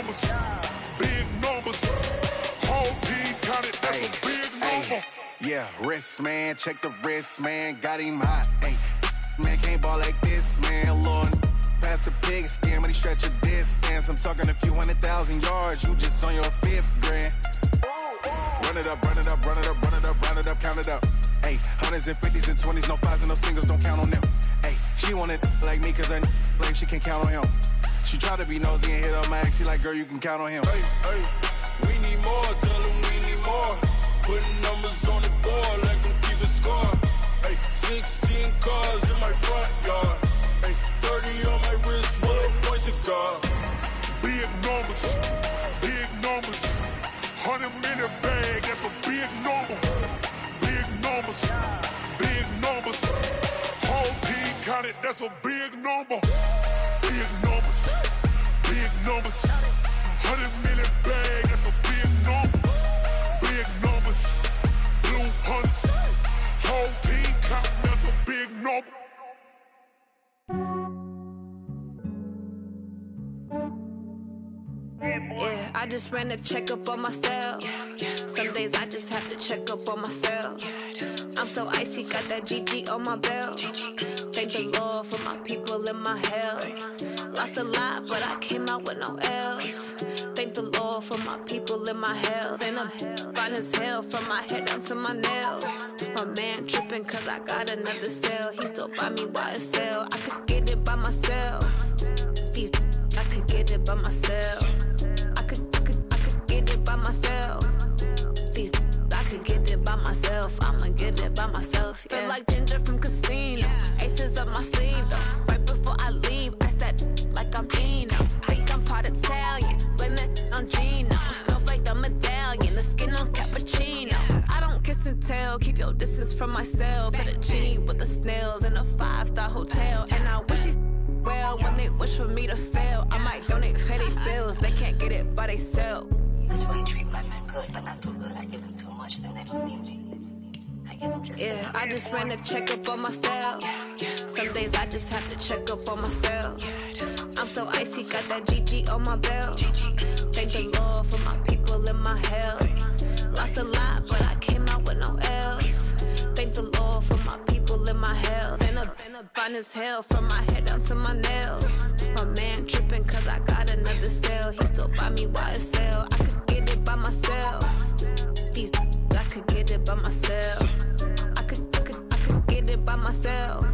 numbers, big numbers. Whole team counted, that's a big number. Yeah, wrist man, check the wrist man, got him hot. Ay, man can't ball like this, man. Lord, past the pig skin, but he stretch a distance. I'm talking a few 100,000 yards, you just on your 5th grand. Run it up, run it up, run it up, run it up, run it up, count it up. Ay, hundreds and 50s and 20s, no 5s and no singles, don't count on them. Ay, she want it like me, cause her like she can count on him. She try to be nosy and hit up my ex, she like, girl, you can count on him. Hey, hey, we need more, tell them we need more. Putting numbers on the board, like them keep a score. Hey, 16 cars in my front yard. Hey, 30 on my wrist, what a point to God. Big numbers, big numbers. 100-minute bag, that's a big number. Big numbers, big numbers. Whole team counted, that's a big number. Big numbers, big numbers. 100-minute bag, that's a big number. Big numbers, blue hunts. Whole team counting, that's a big number. Yeah, I just ran a checkup on myself. Some days I just have to check up on myself. I'm so icy, got that GG on my belt. Thank the Lord for my people in my hell. Lost a lot, but I came out with no L's. Thank the Lord for my people in my health. And I'm fine as hell from my head down to my nails. My man tripping cause I got another cell. He still buy me YSL. I could get it by myself. These I could get it by myself. I could get it by myself. These I could get it by myself. I'ma get it by myself. Yeah. Feel like Ginger from Casino. Aces up my sleeve though. Right before I leave, I said like I'm Dino. Think I'm part Italian. Blame it on Gino. Smells like the medallion. The skin on cappuccino. I don't kiss and tell. Keep your distance from myself. At a genie with the snails in a 5-star hotel. And I wish he's well when they wish for me to fail. I might donate petty bills. They can't get it by themselves. That's why you treat my men good, but not too good. I give them too much, then they don't need me. I give them just yeah, I just ran a checkup on myself. Some days I just have to check up on myself. I'm so icy, got that GG on my belt. Thank the Lord for my people in my health. Lost a lot, but I came out with no L's. Thank the Lord for my people in my health. And I'm fine as hell from my head down to my nails. My man tripping cause I got another cell. He still buy me YSL. I could get it by myself. These I could get it by myself. I could get it by myself.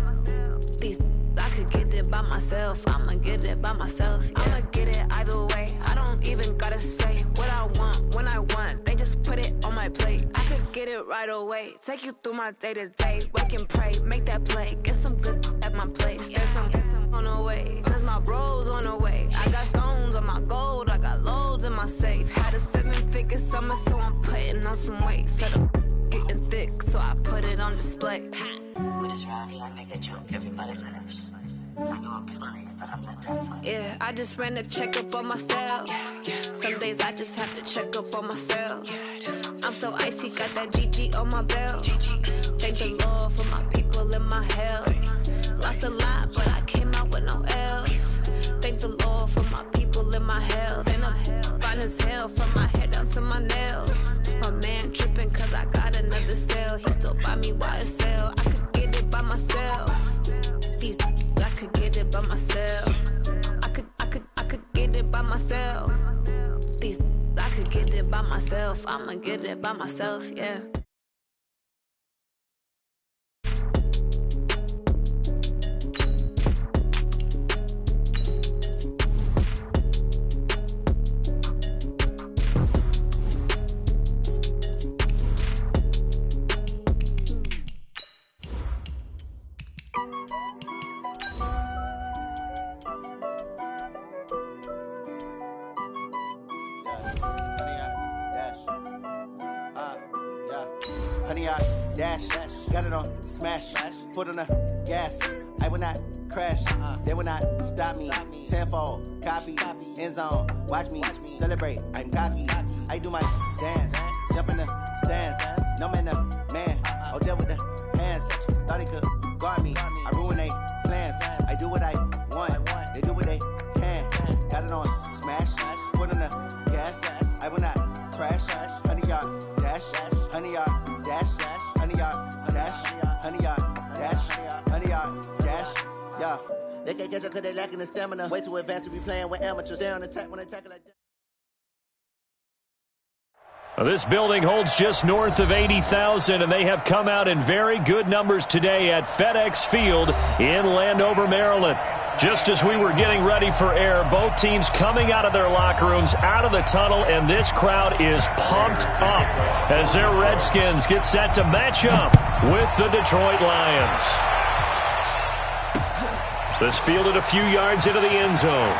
These I could get it by myself. I'ma get it by myself. Yeah. I'ma get it either way. I don't even gotta say what I want when I want. They just put it on my plate. I could get it right away. Take you through my day to day. Wake and pray, make that play. Get some good at my place. There's some on the way. Cause my bro's on the way. I got stones on my gold. I got loads in my safe. Had a 7-figure summer, so I'm putting on some weight. Set up getting thick, so I put it on display. With this round here, I make a joke, everybody laughs. I know I'm funny, but I'm not that funny. Yeah, I just ran a checkup on myself. Some days I just have to check up on myself. I'm so icy, got that GG on my belt. Thank the Lord for my people in my health. Lost a lot, but I came out with no L's. Thank the Lord for my people in my health. And I'm fine as hell from my head down to my nails. My man tripping cause I got another cell. He still buy me YSL. I could get it by myself. These I could get it by myself. I could get it by myself. These I could get it by myself. I'ma get it by myself, yeah. Honey, I dash, got it on smash, foot on the gas. I will not crash, they will not stop me. Tenfold, copy, end zone, watch me celebrate. I'm cocky, I do my dance, jump in the stands. No man, the man, oh, deal with the hands. Thought he could guard me, I ruin they plans. I do what I want, they do what they can. Got it on smash, foot on the gas. I will not crash. 100-yard dash. 100-yard dash. 100-yard dash. 100-yard dash. 100-yard dash. Yeah. They can't catch up because they lacking the stamina. Way too advanced to be playing with amateurs. Stay on attack when they tackle like that. This building holds just north of 80,000, and they have come out in very good numbers today at FedEx Field in Landover, Maryland. Just as we were getting ready for air, both teams coming out of their locker rooms, out of the tunnel, and this crowd is pumped up as their Redskins get set to match up with the Detroit Lions. This fielded a few yards into the end zone.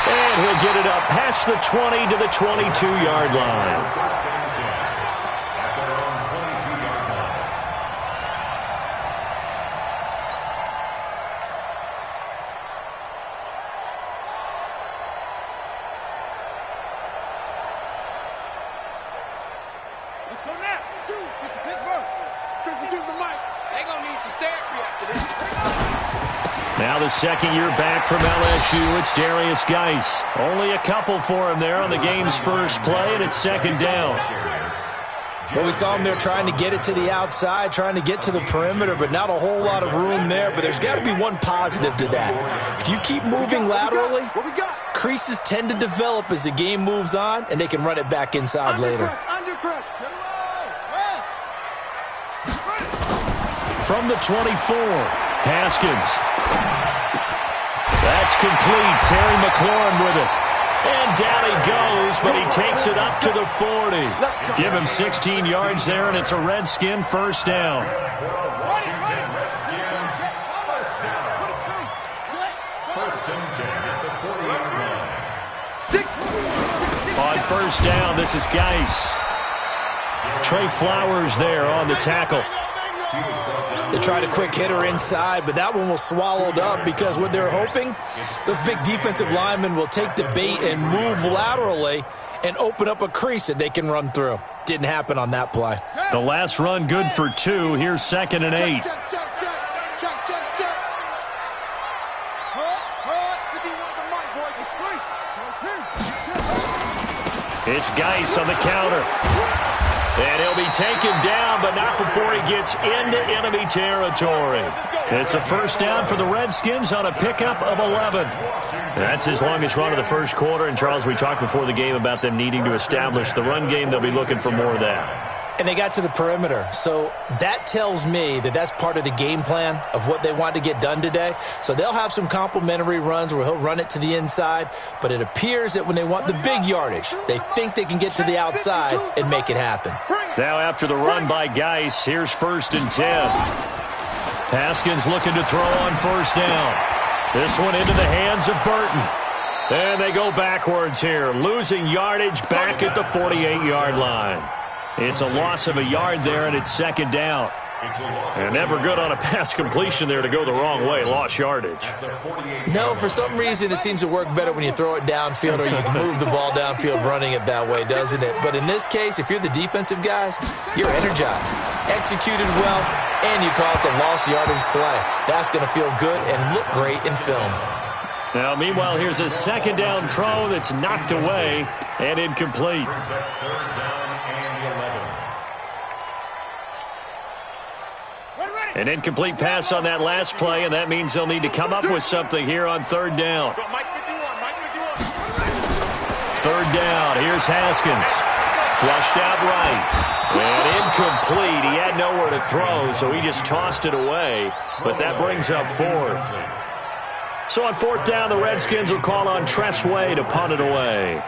And he'll get it up past the 20 to the 22-yard line. Let's go now. Get to Pittsburgh. Use the mic. They're going to need some therapy after this. Now the second year back from LSU, it's Darius Geis. Only a couple for him there on the game's first play, and it's second down. Well, we saw him there trying to get it to the outside, trying to get to the perimeter, but not a whole lot of room there. But there's got to be one positive to that. If you keep moving laterally, creases tend to develop as the game moves on, and they can run it back inside later. From the 24, Haskins. That's complete. Terry McLaurin with it. And down he goes, but he takes it up to the 40. Give him 16 yards there, and it's a Redskin first down. On first down, this is Geis. Trey Flowers there on the tackle. They tried a quick hitter inside, but that one was swallowed up because what they're hoping, those big defensive linemen will take the bait and move laterally and open up a crease that they can run through. Didn't happen on that play. The last run good for 2. Here's 2nd and 8. It's Geis on the counter. And he'll be taken down, but not before he gets into enemy territory. It's a first down for the Redskins on a pickup of 11. That's his longest run of the first quarter. And, Charles, we talked before the game about them needing to establish the run game. They'll be looking for more of that. And they got to the perimeter. So that tells me that that's part of the game plan of what they want to get done today. So they'll have some complimentary runs where he'll run it to the inside. But it appears that when they want the big yardage, they think they can get to the outside and make it happen. Now after the run by Geis, here's 1st and 10. Haskins looking to throw on first down. This one into the hands of Burton. And they go backwards here, losing yardage back at the 48-yard line. It's a loss of a yard there, and it's 2nd down. And never good on a pass completion there to go the wrong way. Lost yardage. No, for some reason it seems to work better when you throw it downfield or you can move the ball downfield running it that way, doesn't it? But in this case, if you're the defensive guys, you're energized, executed well, and you caused a lost yardage play. That's going to feel good and look great in film. Now, meanwhile, here's a 2nd down throw that's knocked away and incomplete. An incomplete pass on that last play, and that means they'll need to come up with something here on 3rd down. 3rd down, here's Haskins. Flushed out right. And incomplete. He had nowhere to throw, so he just tossed it away. But that brings up 4th. So on 4th down, the Redskins will call on Tress Way to punt it away.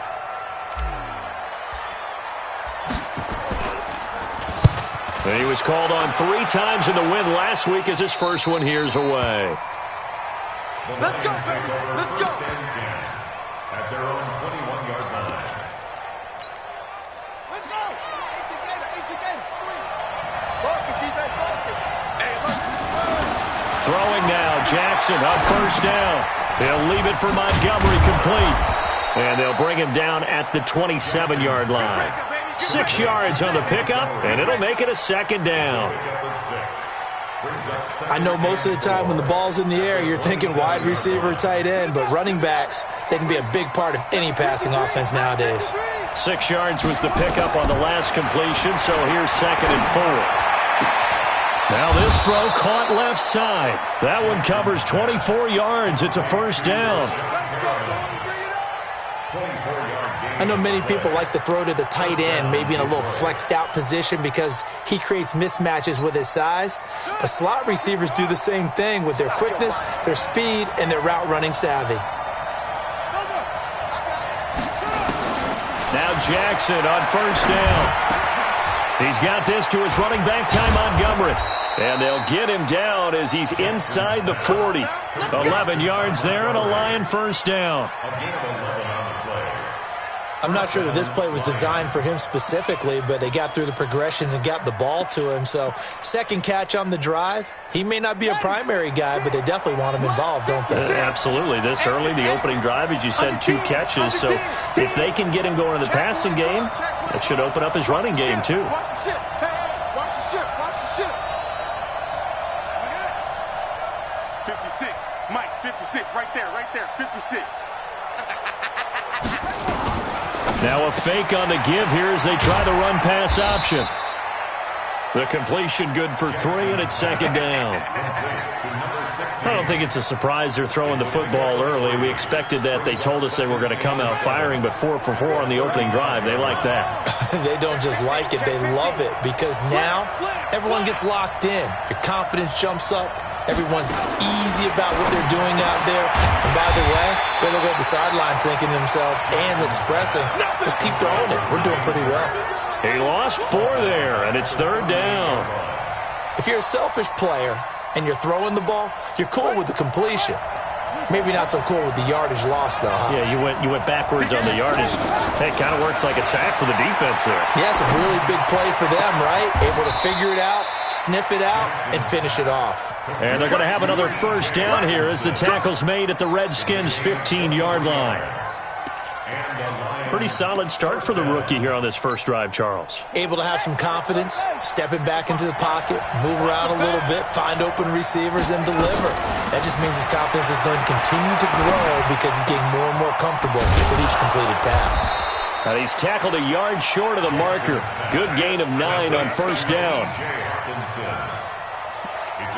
And he was called on 3 times in the win last week as his first one here's away. Let's go, baby. Let's go. At their own 21-yard line. Let's go. Focus, defense, focus. Hey, look. Throwing now, Jackson on first down. They'll leave it for Montgomery complete. And they'll bring him down at the 27-yard line. 6 yards on the pickup, and it'll make it a 2nd down. I know most of the time when the ball's in the air, you're thinking wide receiver, tight end, but running backs, they can be a big part of any passing offense nowadays. 6 yards was the pickup on the last completion, so here's 2nd and 4. Now this throw caught left side. That one covers 24 yards. It's a first down. I know many people like to throw to the tight end, maybe in a little flexed out position because he creates mismatches with his size. But slot receivers do the same thing with their quickness, their speed, and their route running savvy. Now Jackson on first down. He's got this to his running back, Ty Montgomery. And they'll get him down as he's inside the 40. 11 yards there and a Lion first down. I'm not sure that this play was designed for him specifically, but they got through the progressions and got the ball to him. So, second catch on the drive. He may not be a primary guy, but they definitely want him involved, don't they? Absolutely. This early, the opening drive, as you said, 2 catches. So, if they can get him going in the passing game, that should open up his running game, too. Watch the ship. Watch the ship. Watch the ship. 56. Mike, 56. Right there. 56. Now a fake on the give here as they try the run-pass option. The completion good for 3, and it's 2nd down. I don't think it's a surprise they're throwing the football early. We expected that. They told us they were going to come out firing, but 4 for 4 on the opening drive. They like that. They don't just like it. They love it because now everyone gets locked in. Your confidence jumps up. Everyone's easy about what they're doing out there. And by the way, they look at the sideline thinking to themselves and expressing, just keep throwing it. We're doing pretty well. He lost 4 there, and it's 3rd down. If you're a selfish player and you're throwing the ball, you're cool with the completion. Maybe not so cool with the yardage loss, though, huh? Yeah, you went backwards on the yardage. It kind of works like a sack for the defense there. Yeah, it's a really big play for them, right? Able to figure it out, sniff it out, and finish it off. And they're going to have another first down here as the tackle's made at the Redskins' 15-yard line. Pretty solid start for the rookie here on this first drive, Charles. Able to have some confidence, stepping back into the pocket, move around a little bit, find open receivers, and deliver. That just means his confidence is going to continue to grow because he's getting more and more comfortable with each completed pass. And he's tackled a yard short of the marker. Good gain of 9 on first down.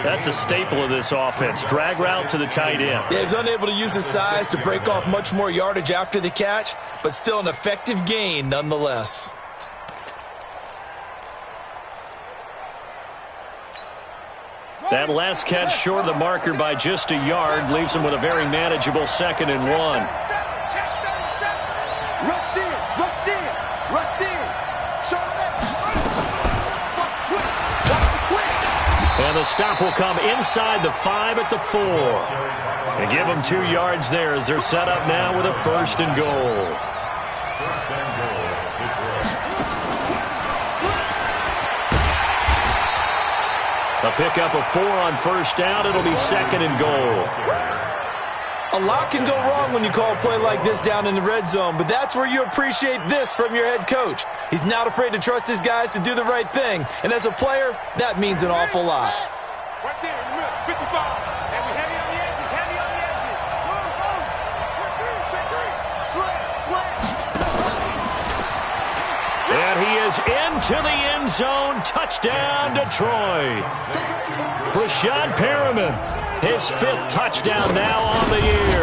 That's a staple of this offense. Drag route to the tight end. Yeah, he's unable to use his size to break off much more yardage after the catch, but still an effective gain nonetheless. That last catch short of the marker by just a yard leaves him with a very manageable 2nd and 1. And the stop will come inside the 5 at the 4. And give them 2 yards there as they're set up now with a 1st and goal. A pickup of 4 on first down. It'll be 2nd and goal. A lot can go wrong when you call a play like this down in the red zone, but that's where you appreciate this from your head coach. He's not afraid to trust his guys to do the right thing, and as a player, that means an awful lot. Right there in the middle, 55. And we heavy on the edges, heavy on the edges. Check 3. Slant. And he is into the end zone. Touchdown, Detroit. Rashad Perriman, his 5th touchdown now on the year,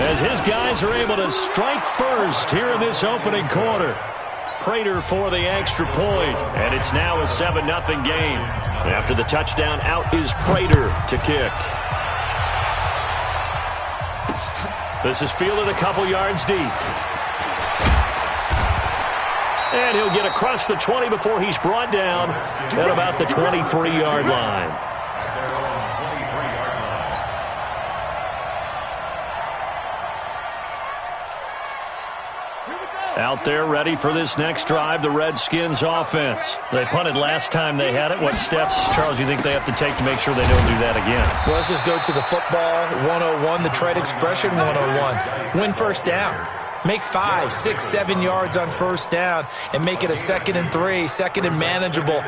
as his guys are able to strike first here in this opening quarter. Prater for the extra point, and it's now a 7-0 game. After the touchdown, out is Prater to kick. This is fielded a couple yards deep. And he'll get across the 20 before he's brought down at about the 23-yard line. Out there ready for this next drive, the Redskins offense. They punted last time they had it. What steps, Charles, do you think they have to take to make sure they don't do that again? Well, let's just go to the football 101, the trade expression 101. Win first down. Make 5, 6, 7 yards on first down and make it a 2nd and 3, 2nd and manageable.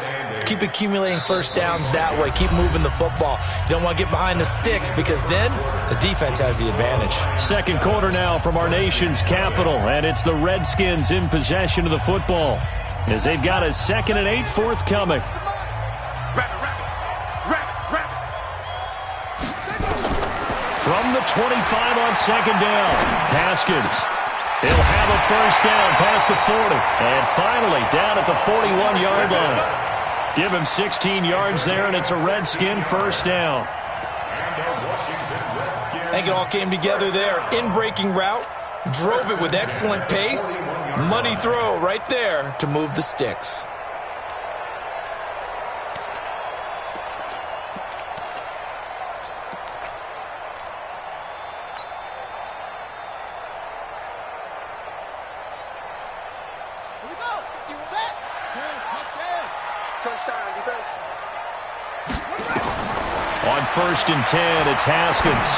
Keep accumulating first downs that way. Keep moving the football. You don't want to get behind the sticks because then the defense has the advantage. Second quarter now from our nation's capital, and it's the Redskins in possession of the football as they've got a 2nd and 8 forthcoming. From the 25 on 2nd down, Haskins. He'll have a first down past the 40. And finally down at the 41-yard line. Give him 16 yards there, and it's a Redskin first down. I think it all came together there. In-breaking route, drove it with excellent pace. Money throw right there to move the sticks. On 1st and 10, it's Haskins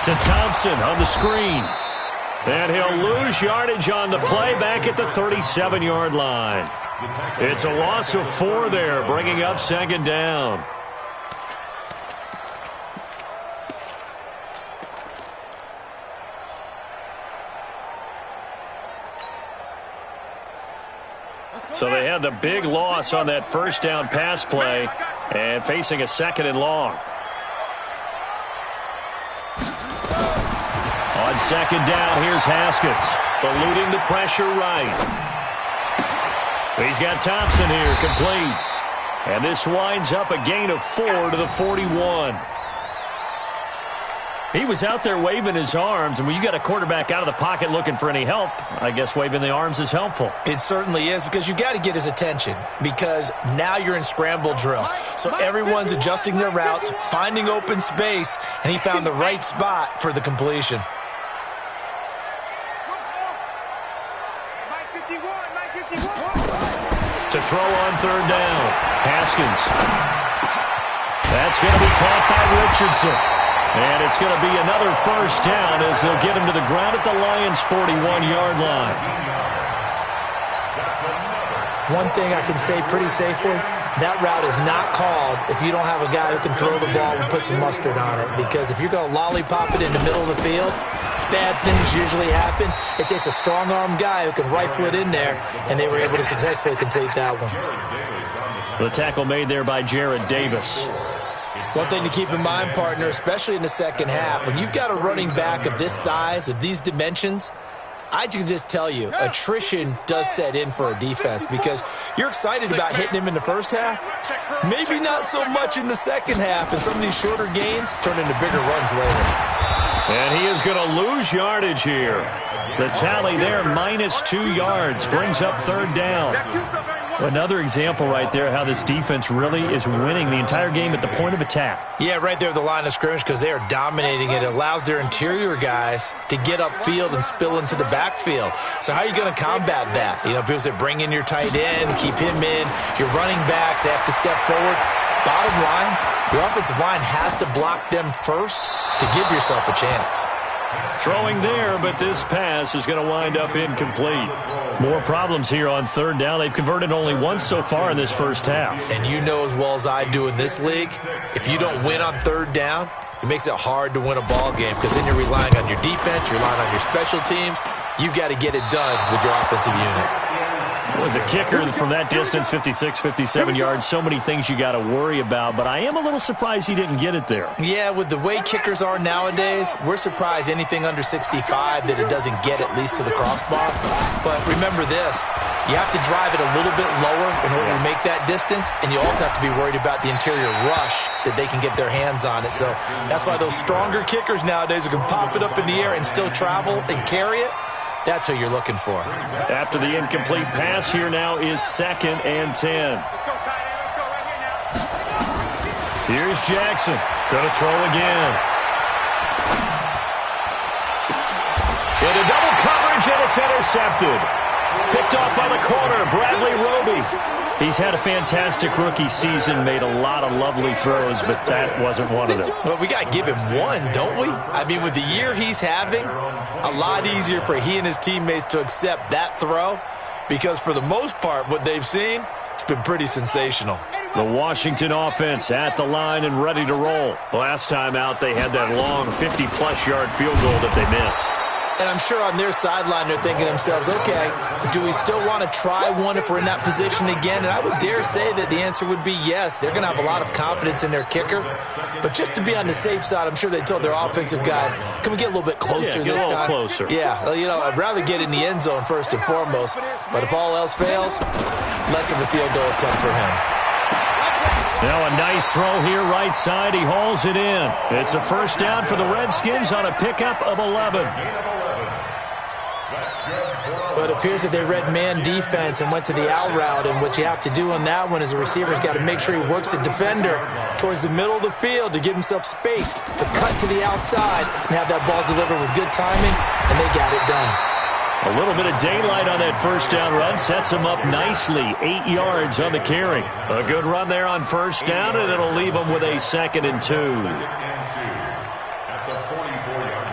to Thompson on the screen. And he'll lose yardage on the play back at the 37-yard line. It's a loss of 4 there, bringing up 2nd down. So they had the big loss on that first down pass play and facing a 2nd and long. On 2nd down, here's Haskins, eluding the pressure right. He's got Thompson here, complete. And this winds up a gain of 4 to the 41. He was out there waving his arms, and when you got a quarterback out of the pocket looking for any help, I guess waving the arms is helpful. It certainly is, because you got to get his attention, because now you're in scramble drill. So everyone's adjusting their routes, finding open space, and he found the right spot for the completion. To throw on 3rd down, Haskins. That's going to be caught by Richardson. And it's going to be another first down as they'll get him to the ground at the Lions' 41-yard line. One thing I can say pretty safely, that route is not called if you don't have a guy who can throw the ball and put some mustard on it. Because if you're going to lollipop it in the middle of the field, bad things usually happen. It takes a strong-arm guy who can rifle it in there, and they were able to successfully complete that one. The tackle made there by Jared Davis. One thing to keep in mind, partner, especially in the second half, when you've got a running back of this size, of these dimensions, I can just tell you, attrition does set in for a defense because you're excited about hitting him in the first half, maybe not so much in the second half, and some of these shorter gains turn into bigger runs later. And he is going to lose yardage here. The tally there, -2 yards, brings up 3rd down. Another example right there how this defense really is winning the entire game at the point of attack. Yeah, right there at the line of scrimmage because they are dominating it. It allows their interior guys to get upfield and spill into the backfield. So how are you going to combat that? You know, people say bring in your tight end, keep him in. Your running backs, they have to step forward. Bottom line, your offensive line has to block them first to give yourself a chance. Throwing there, but this pass is going to wind up incomplete. More problems here on 3rd down. They've converted only once so far in this first half. And you know as well as I do in this league, if you don't win on 3rd down, it makes it hard to win a ball game because then you're relying on your defense, you're relying on your special teams. You've got to get it done with your offensive unit. Was a kicker from that distance, 56, 57 yards. So many things you got to worry about, but I am a little surprised he didn't get it there. Yeah, with the way kickers are nowadays, we're surprised anything under 65 that it doesn't get at least to the crossbar. But remember this, you have to drive it a little bit lower in order to make that distance, and you also have to be worried about the interior rush that they can get their hands on it. So that's why those stronger kickers nowadays who can pop it up in the air and still travel and carry it, that's who you're looking for. After the incomplete pass, here now is 2nd and 10. Here's Jackson. Going to throw again. Into double coverage, and it's intercepted. Picked off by the corner, Bradley Roby. He's had a fantastic rookie season, made a lot of lovely throws, but that wasn't one of them. Well, we got to give him one, don't we? I mean, with the year he's having, a lot easier for he and his teammates to accept that throw because for the most part, what they've seen, it's been pretty sensational. The Washington offense at the line and ready to roll. Last time out, they had that long 50-plus yard field goal that they missed. And I'm sure on their sideline they're thinking to themselves, okay, do we still want to try one if we're in that position again? And I would dare say that the answer would be yes. They're going to have a lot of confidence in their kicker. But just to be on the safe side, I'm sure they told their offensive guys, can we get a little bit closer this time? Get a little closer. Yeah, you know, I'd rather get in the end zone first and foremost. But if all else fails, less of a field goal attempt for him. Now a nice throw here right side. He hauls it in. It's a first down for the Redskins on a pickup of 11. But it appears that they read man defense and went to the out route, and what you have to do on that one is the receiver's got to make sure he works the defender towards the middle of the field to give himself space to cut to the outside and have that ball delivered with good timing, and they got it done. A little bit of daylight on that first down run sets him up nicely. 8 yards on the carry. A good run there on first down, and it'll leave him with a 2nd and 2. At the 44-yard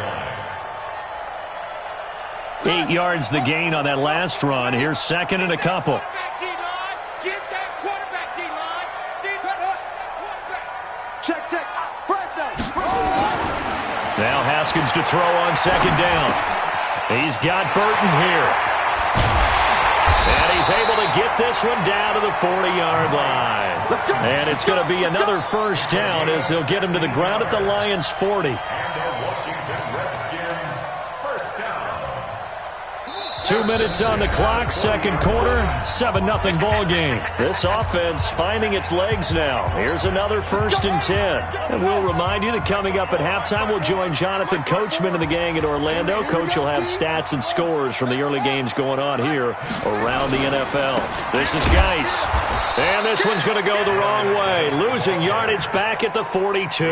line. 8 yards the gain on that last run. Here's 2nd and a couple. Check. First down. Now Haskins to throw on 2nd down. He's got Burton here. And he's able to get this one down to the 40-yard line. And it's going to be another first down as they'll get him to the ground at the Lions' 40. And the Washington Redskins first down. 2 minutes on the clock, second quarter, 7-0 ball game. This offense finding its legs now. Here's another 1st and 10. And we'll remind you that coming up at halftime, we'll join Jonathan Coachman and the gang in Orlando. Coach will have stats and scores from the early games going on here around the NFL. This is Geis. And this one's going to go the wrong way. Losing yardage back at the 42.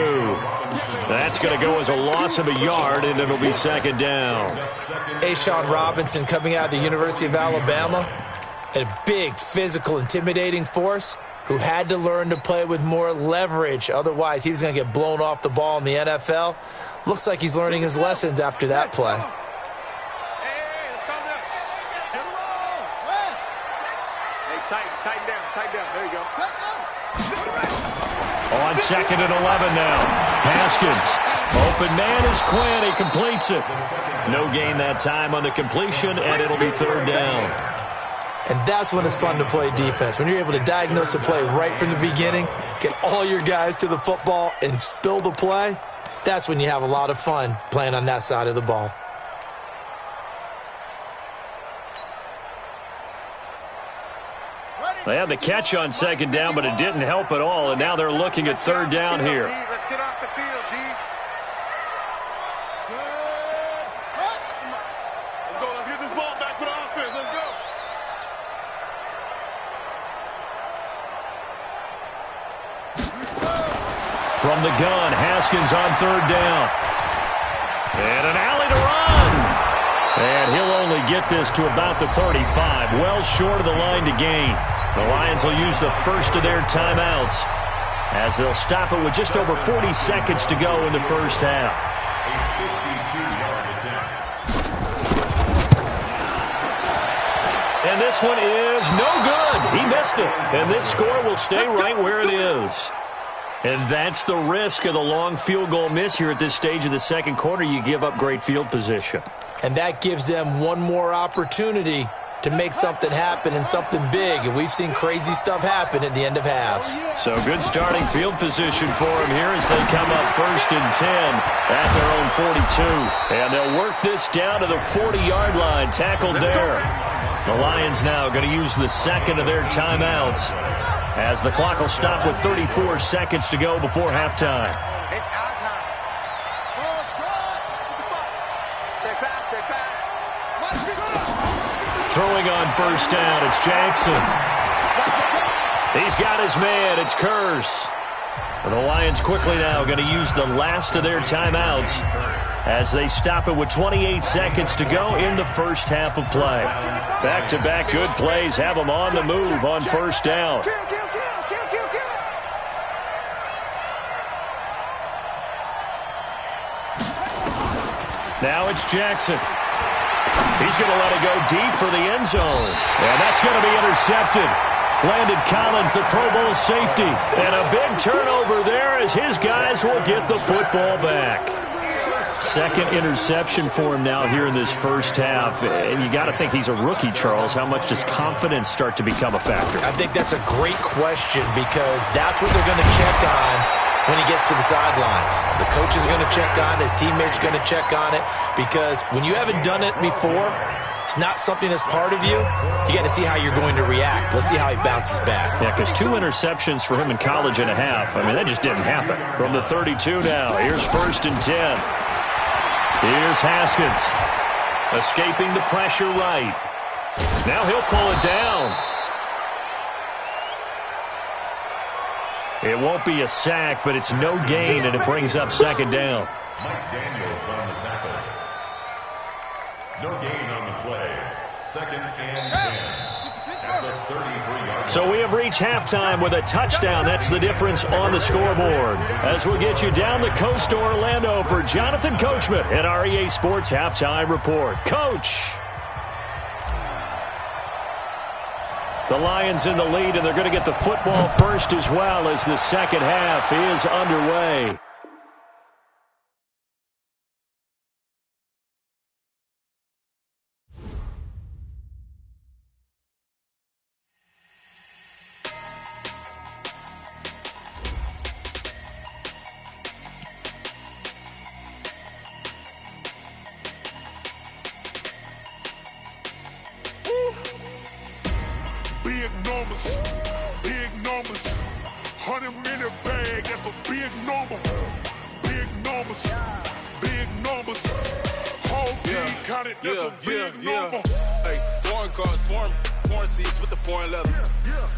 That's going to go as a loss of a yard, and it'll be 2nd down. A'Shawn Robinson coming out of the University of Alabama, a big, physical, intimidating force who had to learn to play with more leverage. Otherwise, he was going to get blown off the ball in the NFL. Looks like he's learning his lessons after that play. Tighten down. There you go. On 2nd and 11 now. Haskins. Open man is Quinn. He completes it. No gain that time on the completion, and it'll be 3rd down. And that's when it's fun to play defense. When you're able to diagnose a play right from the beginning, get all your guys to the football, and spill the play, that's when you have a lot of fun playing on that side of the ball. They had the catch on 2nd down, but it didn't help at all, and now they're looking at 3rd down here. Let's get off the field, D. Let's go. Let's get this ball back for the offense. Let's go. From the gun, Haskins on 3rd down. And an alley to run. And he'll only get this to about the 35, well short of the line to gain. The Lions will use the first of their timeouts as they'll stop it with just over 40 seconds to go in the first half. A 52-yard attempt. And this one is no good. He missed it. And this score will stay right where it is. And that's the risk of the long field goal miss here at this stage of the second quarter. You give up great field position. And that gives them one more opportunity to make something happen and something big. And we've seen crazy stuff happen at the end of halves. So good starting field position for them here as they come up 1st and 10 at their own 42. And they'll work this down to the 40-yard line, tackled there. The Lions now going to use the 2nd of their timeouts as the clock will stop with 34 seconds to go before halftime. It's our time. Check back. Throwing on 1st down, it's Jackson. He's got his man, it's Curse. The Lions quickly now going to use the last of their timeouts as they stop it with 28 seconds to go in the first half of play. Back-to-back good plays have them on the move on first down. Now it's Jackson. He's going to let it go deep for the end zone. And that's going to be intercepted. Landon Collins, the Pro Bowl safety. And a big turnover there as his guys will get the football back. Second interception for him now here in this first half. And you got to think he's a rookie, Charles. How much does confidence start to become a factor? I think that's a great question because that's what they're going to check on when he gets to the sidelines. The coach is going to check on it. His teammates are going to check on it because when you haven't done it before, it's not something that's part of you. You got to see how you're going to react. Let's see how he bounces back. Yeah, because 2 interceptions for him in college and a half. I mean, that just didn't happen. From the 32 now, here's 1st and 10. Here's Haskins. Escaping the pressure right. Now he'll pull it down. It won't be a sack, but it's no gain, and it brings up 2nd down. Mike Daniels on the tackle. No gain on the play. 2nd and 10. At the 33-yard. So we have reached halftime with a touchdown. That's the difference on the scoreboard. As we'll get you down the coast to Orlando for Jonathan Coachman at our EA Sports Halftime Report. Coach! The Lions in the lead, and they're going to get the football first as well as the second half is underway. Big numbers, 100-minute bag, that's a big number. Big numbers, whole team counted, that's a big number. Hey, foreign cars, foreign seats with the foreign leather.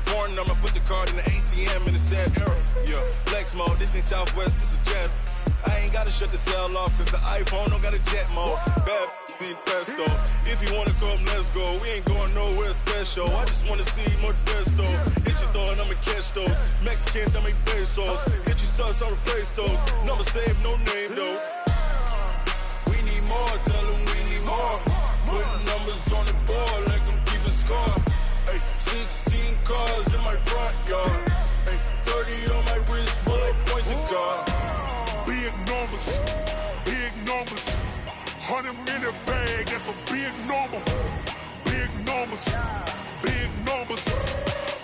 Foreign number, put the card in the ATM in the sad era. Yeah, flex mode, this ain't Southwest, this a jet. I ain't gotta shut the cell off, cause the iPhone don't got a jet mode. Bad be pesto. If you wanna come, let's go. We ain't going nowhere special. I just wanna see more desto. Hit your throw and I'ma catch those. Mexican, dummy pesos. Hit your sus, I'll replace those. Number save, no name though. We need more, tell them we need more. Putting numbers on the board, like them keep a score. Hey, 16 cars in my front yard. Hey, 30 on my wrist, bullet point to God. Big numbers, 100-minute bag, that's a big number. Big numbers,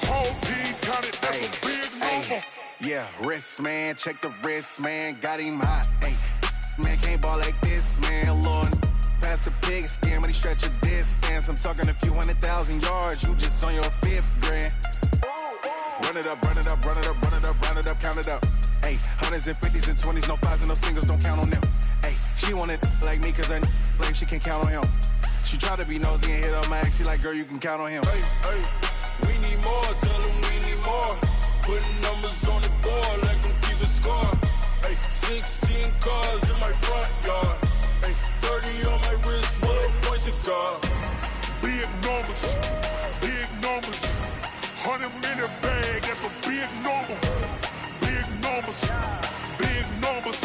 whole team counted, that's a big number. Yeah, wrist man, check the wrist man, got him hot. Hey, man can't ball like this, man. Lord, past the pig skin when he stretch a distance. I'm talking a few 100,000 yards, you just on your 5th grand. Run it up, count it up. Hey, 100s and 50s and 20s, no 5s and no singles, don't count on them. Hey, she want it like me cause I like she can count on him. She try to be nosy and hit up my ex, she like, girl, you can count on him. Hey, we need more, tell them we need more. Putting numbers on the board like them keep a score. Hey, 16 cars in my front yard. Hey, 30 on my wrist, bullet point to God. Big numbers, 100-minute bag, that's a big number. Big numbers,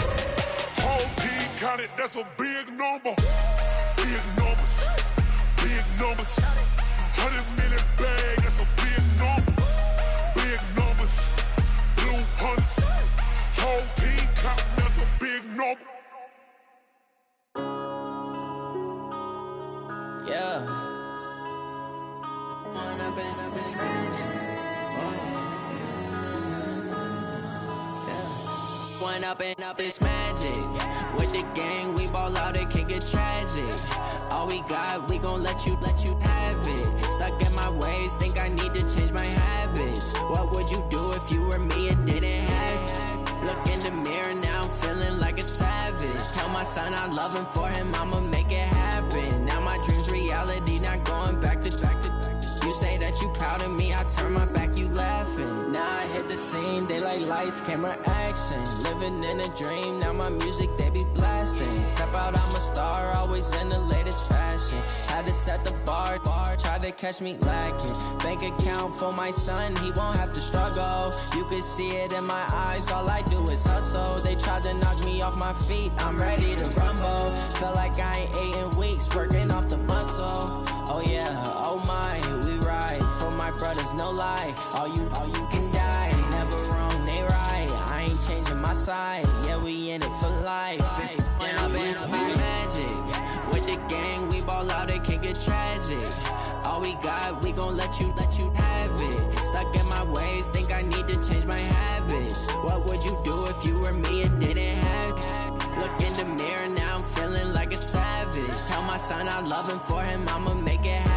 whole team counted, that's a big number. Big numbers, 100-minute bag, that's a big number. Big numbers, blue hunts, whole team counting, that's a big number. Yeah. One up and up is magic. With the gang, we ball out, it can get tragic. All we got, we gon' let you have it. Stuck in my ways, think I need to change my habits. What would you do if you were me and didn't have it? Look in the mirror, now I'm feeling like a savage. Tell my son I love him, for him I'ma make it happen. Now my dream's reality, not going back to. You say that you proud of me, I turn my back, you laughing. Now I hit the scene, they like lights, camera, action. Living in a dream, now my music, they be blasting. Step step out, I'm a star, always in the latest fashion. Had to set the bar, tried to catch me lacking. Bank account for my son, he won't have to struggle. You can see it in my eyes, all I do is hustle. They tried to knock me off my feet, I'm ready to rumble. Feel like I ain't ate in weeks, working off the muscle. Oh yeah, oh my, we ride for my brothers, no lie. All you can die, never wrong, they right. I ain't changing my side, yeah, we in it for life. And I've been magic with the gang, we ball out, it can get tragic. All we got, we gon' let you have it. Stuck in my ways, think I need to change my habits. What would you do if you were me and didn't have it? Look in the mirror, now I'm feeling like a savage. Tell my son I love him, for him I'ma make it happen.